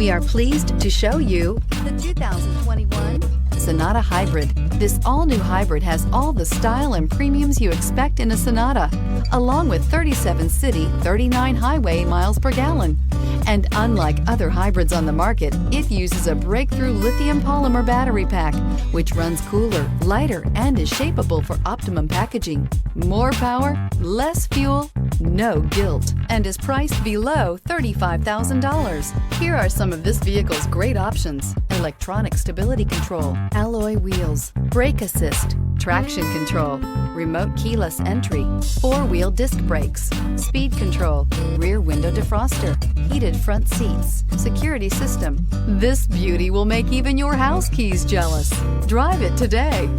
We are pleased to show you the 2021 Sonata Hybrid. This all-new hybrid has all the style and premiums you expect in a Sonata, along with 37 city, 39 highway miles per gallon. And unlike other hybrids on the market, it uses a breakthrough lithium polymer battery pack, which runs cooler, lighter, and is shapeable for optimum packaging. More power, less fuel, no guilt, and is priced below $35,000. Here are some of this vehicle's great options: electronic stability control, alloy wheels, brake assist, traction control, remote keyless entry, four-wheel disc brakes, speed control, rear window defroster, heated front seats, security system. This beauty will make even your house keys jealous. Drive it today.